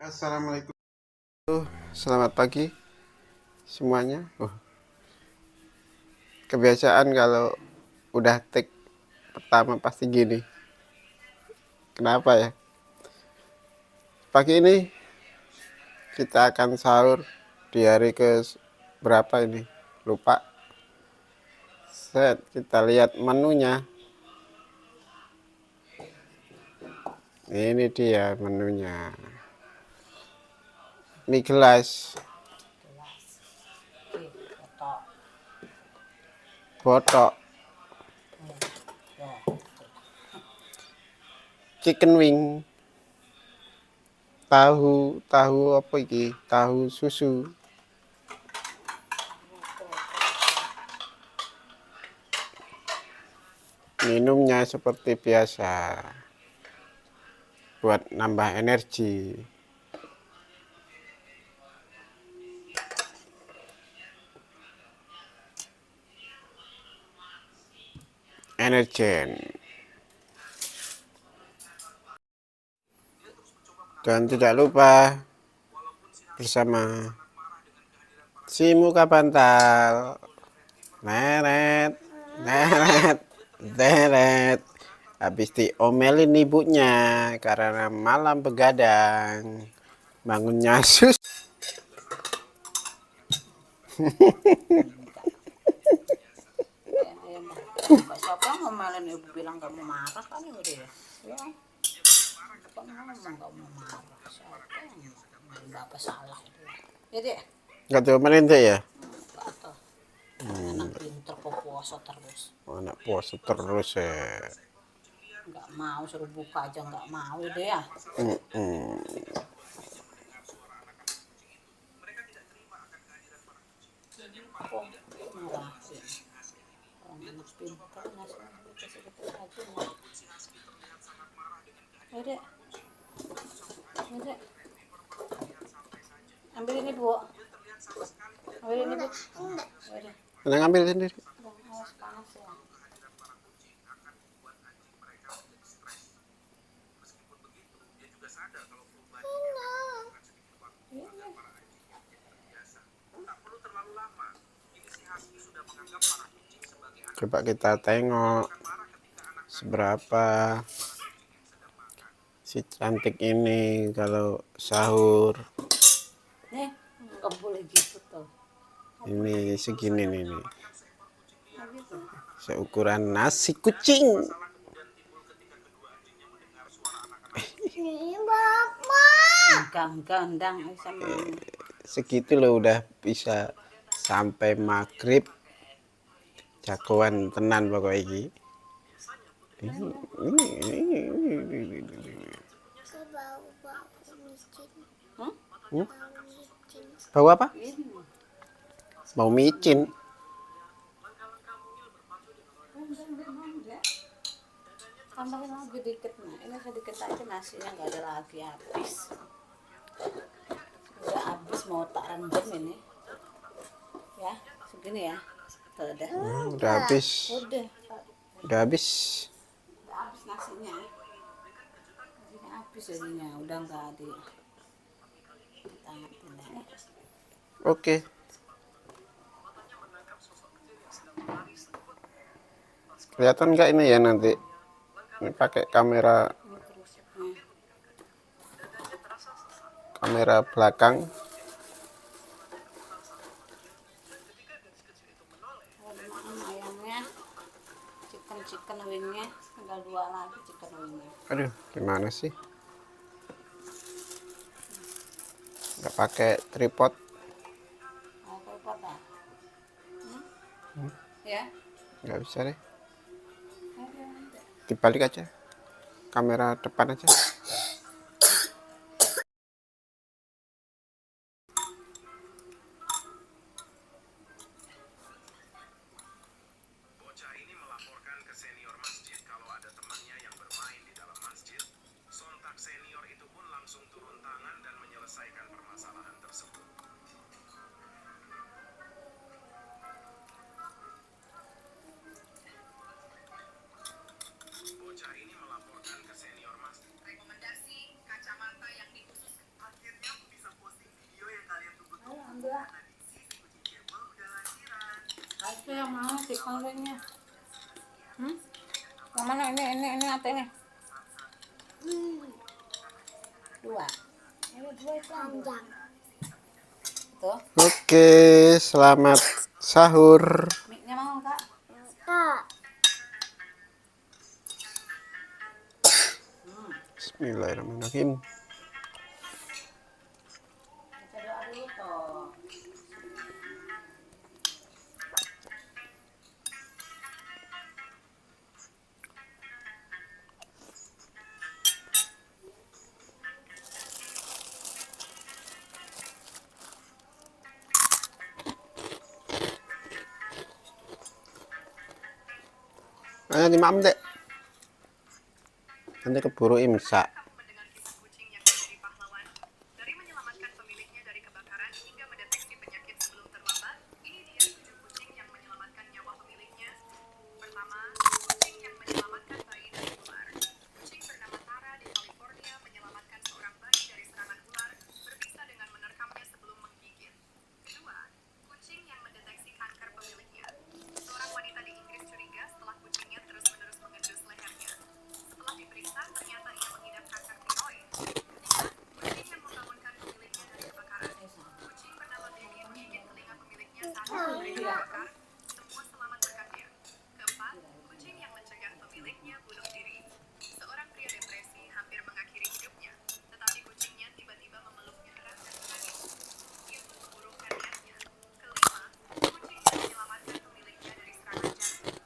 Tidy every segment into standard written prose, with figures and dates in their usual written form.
Assalamualaikum. Selamat pagi semuanya. Kebiasaan kalau udah take pertama pasti gini. Kenapa ya? Pagi ini kita akan sahur di hari ke berapa ini? Lupa. Kita lihat menunya. Ini dia menunya. Mie gelas, botok, chicken wing, tahu apa iki? Tahu susu. Minumnya seperti biasa buat nambah energi. Energen. Dan tidak lupa bersama si muka bantal. Neret, neret, neret. Habis diomelin ibunya karena malam begadang. Bangunnya sus. Siapa yang ngomelin ibu bilang kamu marah kan udah ya? Ya, kan ngomong kamu marah. Siapa yang ngomelin bapak salah itu? Ya deh. Nggak diomelin deh ya? Atau anak pinter kok puasa terus. Anak puasa terus ya. Nggak mau suruh buka aja nggak mau deh ya. Kok marahin? Orang anak pinter ngasih segitu aja nih. Ya deh. Ya deh. Ambil ini bu. Ambil ini bu. Ya deh. Udah ngambil sendiri. Awas panas ya. Coba kita tengok seberapa si cantik ini kalau sahur. Nih, nggak boleh gitu tuh. Ini segini nih. Nggak gitu. Seukuran nasi kucing. Gandang sama Segitu loh udah bisa sampai maghrib. Jagoan tenan pokoknya ini. Bau apa? Bau micin. tambahin lagi dikit. Nah ini sedikit aja nasinya nggak ada lagi habis. Udah habis mau tak rendam ini ya segini ya. Tuh, Udah habis. Udah habis. Udah habis nasinya habis jadinya udah nggak di tangan. Oke. Kelihatan nggak ini ya nanti? Ini pakai kamera belakang. Ayamnya chicken wingnya tinggal 2 lagi chicken wingnya. Aduh, gimana sih? Nggak pakai tripod. Tripod ah? Ya? Nggak bisa deh. Dibalik aja. Kamera depan aja. Bocah ini melaporkan ke senior masjid kalau ada temannya yang bermain di dalam masjid. Sontak senior itu pun langsung turun tangan dan menyelesaikan permasalahan tersebut. Bocah ini melaporkan ke senior masjid. Rekomendasi kacamata yang dikhususkan. Akhirnya nasi kalengnya. Yang mana ini apa ini? Dua. Ini dua itu panjang. Tuh. Oke, selamat sahur. Mie-nya mau Kak? Bismillahirrahmanirrahim. Baca doa dulu toh. Ayo dimam dek. Nanti keburu imsak. Kamu mendengar kisah kucing yang menjadi pahlawan? Dari menyelamatkan pemiliknya dari kebakaran hingga mendeteksi penyakit sebelum terlambat, ini dia 7 kucing yang menyelamatkan nyawa pemiliknya. Pertama, kucing yang menyelamatkan bayi dari ular. Kucing bernama Tara di California menyelamatkan seorang bayi dari serangan ular, berpisah dengan menerkamnya sebelum menggigit. Kedua, kucing yang mendeteksi kanker pemiliknya. Seorang wanita di Inggris curiga setelah kucingnya terus-menerus mengendus lehernya. Setelah diperiksa, ternyata ia mengidap kanker tiroid. Ketiga, kucing yang membangunkan pemiliknya dari kebakaran. Kucing bernama Baby menggigit telinga pemiliknya saat pemiliknya terbakar. Semua selamat berkat dia. Keempat, kucing yang mencegah pemiliknya bunuh diri. Seorang pria depresi hampir mengakhiri hidupnya, tetapi kucingnya tiba-tiba memeluknya erat dan menangis. Ia pun mengurungkan niatnya. Kelima, kucing yang menyelamatkan pemiliknya dari serangan jantung.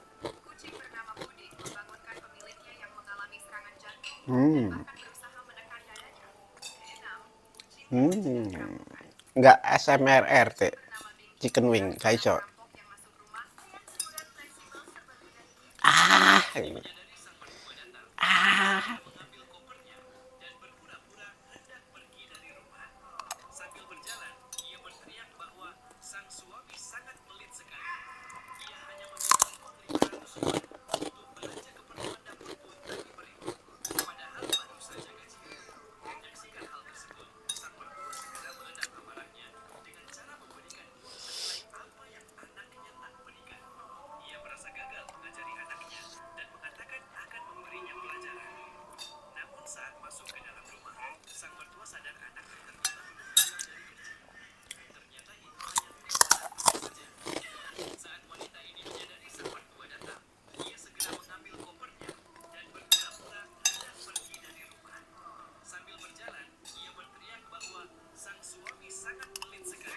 Kucing bernama Puding membangunkan pemiliknya yang mengalami serangan jantung dan bahkan berusaha menekan dadanya. Keenam, kucing yang mencegah perampokan. Enggak SMRR dek. Bernama Binky, Chicken wing, kaiso. perampok yang masuk rumah dengan kemudahan fleksibel serba mudah ini. Ah. Menyadari sang mertua datang, Ah. ia mengambil kopernya dan berpura-pura hendak pergi dari rumah. Sambil berjalan, ia berteriak bahwa sang suami sangat pelit sekali. Ia hanya meminta uang 500 yuan untuk belanja keperluan dapur pun tak diberi. Padahal baru saja gajian. Menyaksikan hal tersebut, sang mertua segera meredam amarahnya dengan cara memberikan uang senilai apa yang anaknya tak berikan. Ia merasa gagal mengajari anaknya dan mengatakan akan memberinya pelajaran. Namun saat masuk ke dalam rumah, sang mertua sadar anaknya ternyata meninggal dari kecil. Ternyata itu hanya mimpi saja. Saat wanita ini menyadari sang mertua datang, ia segera mengambil kopernya dan berpura-pura hendak pergi dari rumah. Sambil berjalan, ia berteriak bahwa sang suami sangat pelit sekali.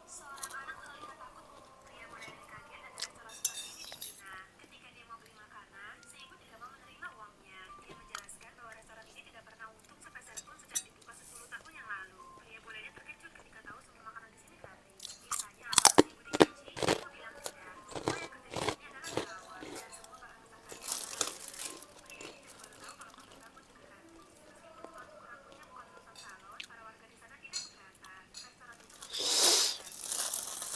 Seorang anak terlihat takut, Bu. Pria muda ini kaget ada restoran seperti ini di Cina. Ketika dia mau beli makanan, si ibu tidak mau menerima uangnya. Dia menjelaskan bahwa restoran ini tidak pernah untung sepeser pun sejak dibuka 10 tahun yang lalu. Pria muda ini terkejut ketika tahu semua makanan di sini gratis. Dia tanya apakah si ibu digaji. Ibu bilang tidak. Semua yang kerja di sini adalah karyawan dan semua bahan masakannya adalah hasil dari. Pria ini juga baru tahu kalau makan dapur juga gratis. Meskipun tukang rambutnya bukan lulusan salon, para warga di sana tidak keberatan. Restoran itu memberikan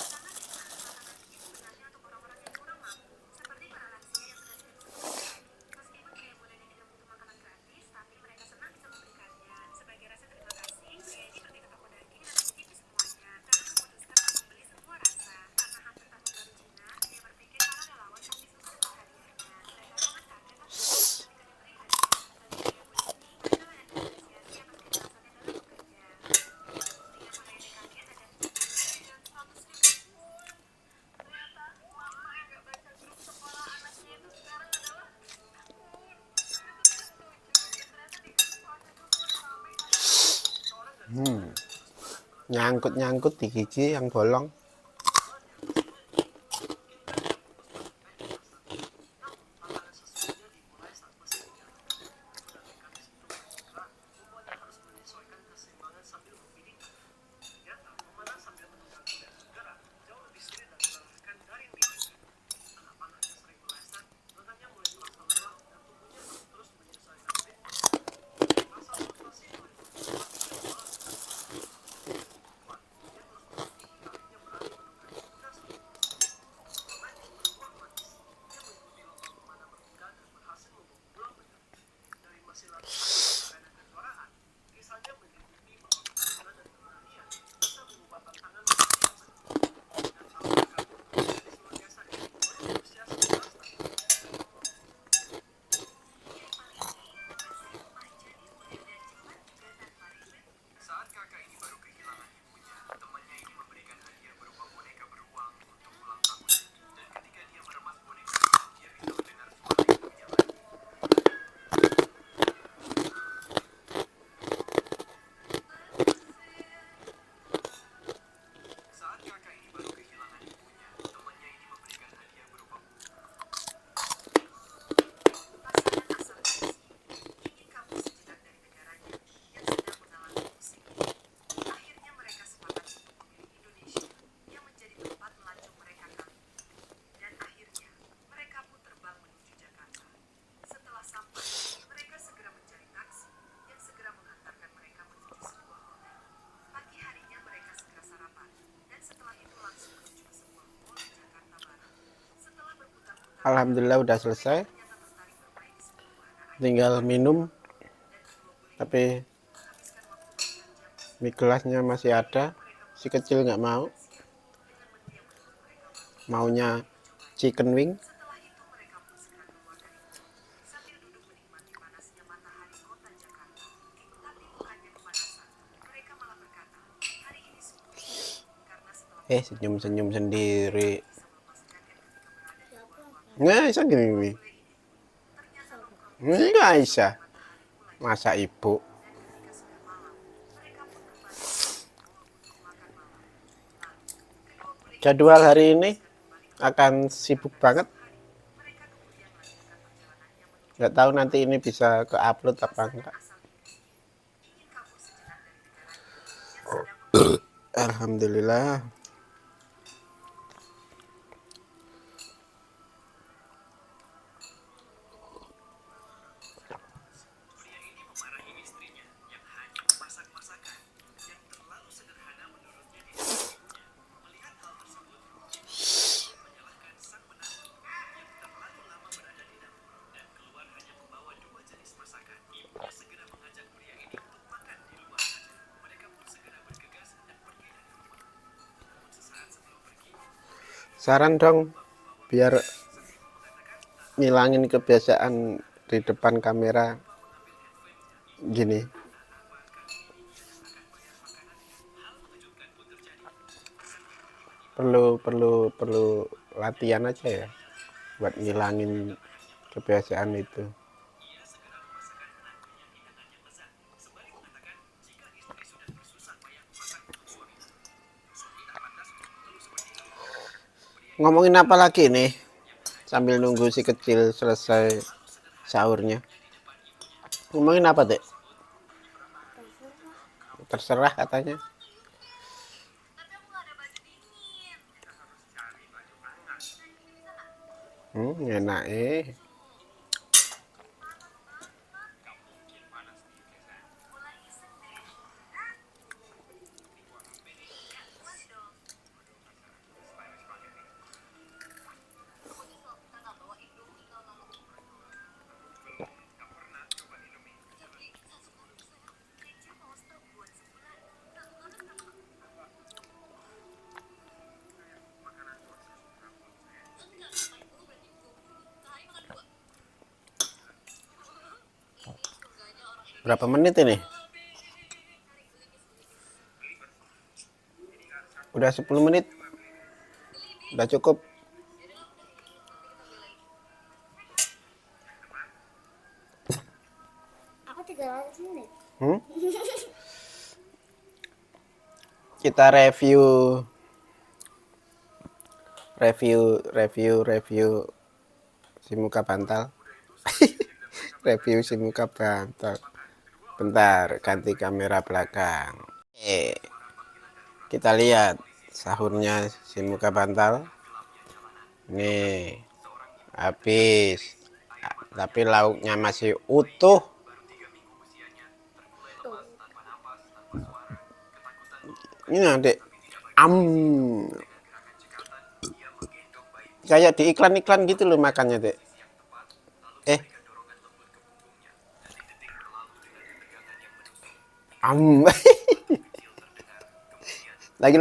sangat nikmat. Makanan ini sebenarnya untuk orang-orang yang kurang mampu, seperti para lansia yang sudah tidak bisa bekerja lagi. Meskipun pria muda ini tidak butuh makanan gratis, tapi mereka senang bisa memberikannya. Sebagai rasa terima kasih, pria ini pergi ke toko daging dan mencicipi semuanya, lalu memutuskan untuk membeli semua rasa. Karena hampir tahun baru Cina, dia berpikir para relawan pasti suka dengan hadiahnya. Mereka sangat kaget tapi senang ketika diberi hadiah. Bagi pria muda ini, mereka banyak diapresiasi atas keikhlasannya dalam bekerja. Pria muda ini kaget dan dengan 100.000 won. Ternyata mama yang gak baca grup sekolah anaknya itu sekarang adalah saya tuh tidak setuju. Ya ternyata di grup sekolah itu udah ramai kan. Nyangkut-nyangkut di gigi yang bolong. Alhamdulillah udah selesai. Tinggal minum. Tapi mie gelasnya masih ada. Si kecil nggak mau. Maunya chicken wing. Senyum-senyum sendiri. Nggak bisa gini. Nggak bisa. Masa ibu. Jadwal hari ini akan sibuk banget. Nggak tahu nanti ini bisa ke-upload apa enggak. Alhamdulillah. Saran dong biar ngilangin kebiasaan di depan kamera gini. Perlu latihan aja ya buat ngilangin kebiasaan itu. Ngomongin apa lagi nih sambil nunggu si kecil selesai sahurnya? Ngomongin apa, Dek? Terserah katanya. Enak Berapa menit ini? Udah 10 menit. Udah cukup. Aku 300 menit. Kita review si muka bantal. Review si muka bantal. Bentar, ganti kamera belakang. Kita lihat sahurnya si muka bantal. Nih, habis. Tapi lauknya masih utuh. Ini Adik. Kayak di iklan-iklan gitu loh makannya, Dek. Lagi.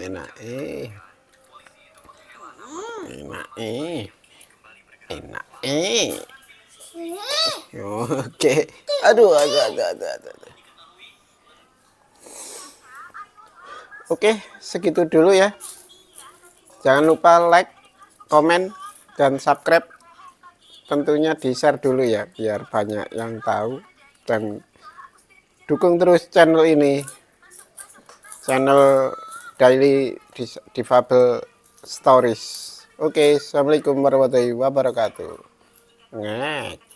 Enak enak Oke. Aduh. Oke, segitu dulu ya. Jangan lupa like, komen, dan subscribe. Tentunya di-share dulu ya, biar banyak yang tahu. Dan dukung terus channel ini. Channel Daily Difabel Stories. Oke, assalamualaikum warahmatullahi wabarakatuh. Ngek.